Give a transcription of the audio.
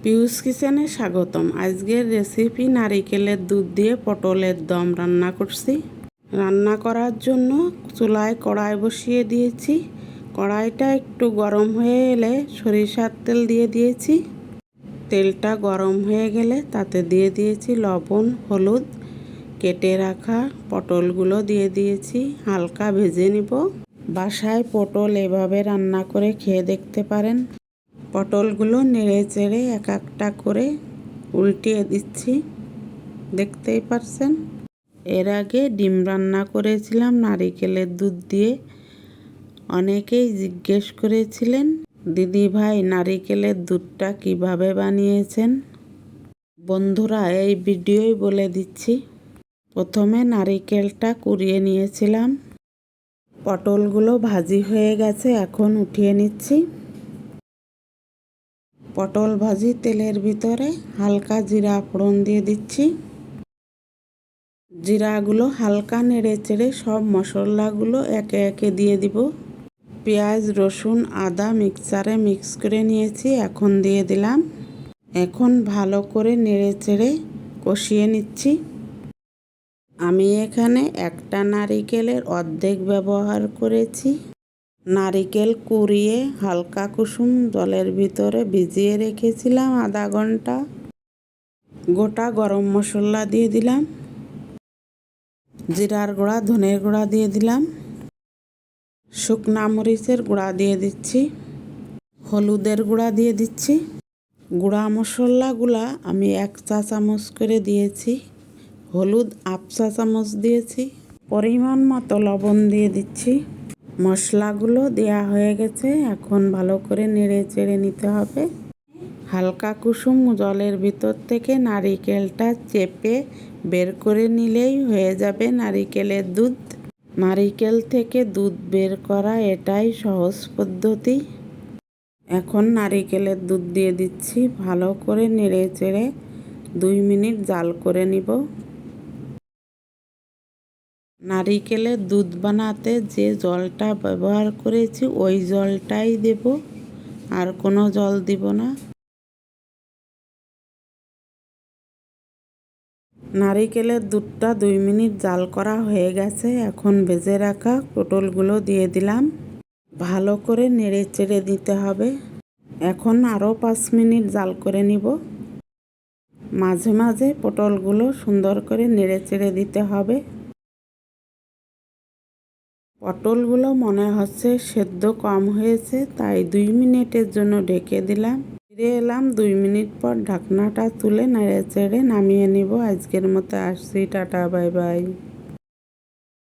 পিউস কিচেনে স্বাগতম। আজকের রেসিপি নারিকেলের দুধ দিয়ে পটলের দম রান্না করছি। রান্না করার জন্য চুলায় কড়াই বসিয়ে দিয়েছি। কড়াইটা একটু গরম হয়ে এলে সরিষার তেল দিয়ে দিয়েছি। তেলটা গরম হয়ে গেলে তাতে দিয়ে দিয়েছি লবণ, হলুদ, কেটে রাখা পটলগুলো দিয়ে দিয়েছি। হালকা ভেজে নিব। বাসায় পটল এভাবে রান্না করে খেয়ে দেখতে পারেন। পটলগুলো নেড়ে চেড়ে এক একটা করে উল্টিয়ে দিচ্ছি, দেখতেই পারছেন। এর আগে ডিম রান্না করেছিলাম নারিকেলের দুধ দিয়ে। অনেকেই জিজ্ঞেস করেছিলেন, দিদি ভাই নারিকেলের দুধটা কিভাবে বানিয়েছেন। বন্ধুরা, এই ভিডিওই বলে দিচ্ছি। প্রথমে নারিকেলটা কুড়িয়ে নিয়েছিলাম। পটলগুলো ভাজি হয়ে গেছে, এখন উঠিয়ে নিচ্ছি। পটল ভাজি তেলের ভিতরে হালকা জিরা ফোড়ন দিয়ে দিচ্ছি। জিরাগুলো হালকা নেড়ে চেড়ে সব মশলাগুলো একে একে দিয়ে দিব। পেঁয়াজ, রসুন, আদা মিক্সারে মিক্স করে নিয়েছি, এখন দিয়ে দিলাম। এখন ভালো করে নেড়ে চেড়ে কষিয়ে নিচ্ছি। আমি এখানে একটা নারিকেলের অর্ধেক ব্যবহার করেছি। নারিকেল কুড়িয়ে হালকা কুসুম জলের ভিতরে ভিজিয়ে রেখেছিলাম আধা ঘন্টা। গোটা গরম মশলা দিয়ে দিলাম, জিরার গুঁড়া, ধনের গুঁড়া দিয়ে দিলাম, শুকনা মরিচের গুঁড়া দিয়ে দিচ্ছি, হলুদের গুঁড়া দিয়ে দিচ্ছি। গুঁড়া মশলাগুলা আমি 1 চা চামচ করে দিয়েছি। হলুদ 1/2 চা চামচ দিয়েছি। পরিমাণ মতো লবণ দিয়ে দিচ্ছি। মশলাগুলো দেয়া হয়ে গেছে, এখন ভালো করে নেড়ে চেড়ে নিতে হবে। হালকা কুসুম জলের ভিতর থেকে নারিকেলটা চেপে বের করে নিলেই হয়ে যাবে নারিকেলের দুধ। নারিকেল থেকে দুধ বের করা এটাই সহজ পদ্ধতি। এখন নারিকেলের দুধ দিয়ে দিচ্ছি। ভালো করে নেড়ে চেড়ে 2 মিনিট জাল করে নিব। নারিকেলের দুধ বানাতে যে জলটা ব্যবহার করেছি ওই জলটাই দেব, আর কোনো জল দিব না। নারিকেলের দুধটা 2 মিনিট জাল করা হয়ে গেছে, এখন ভেজে রাখা পটলগুলো দিয়ে দিলাম। ভালো করে নেড়ে চেড়ে দিতে হবে। এখন আরও 5 মিনিট জাল করে নিব। মাঝে মাঝে পটলগুলো সুন্দর করে নেড়ে চেড়ে দিতে হবে। পটলগুলো মনে হচ্ছে সেদ্ধ কম হয়েছে, তাই 2 মিনিটের জন্য ঢেকে দিলাম। ফিরে এলাম 2 মিনিট পর। ঢাকনাটা তুলে নেড়ে চেড়ে নামিয়ে নিব। আজকের মতো আসছি, টাটা, বাই বাই।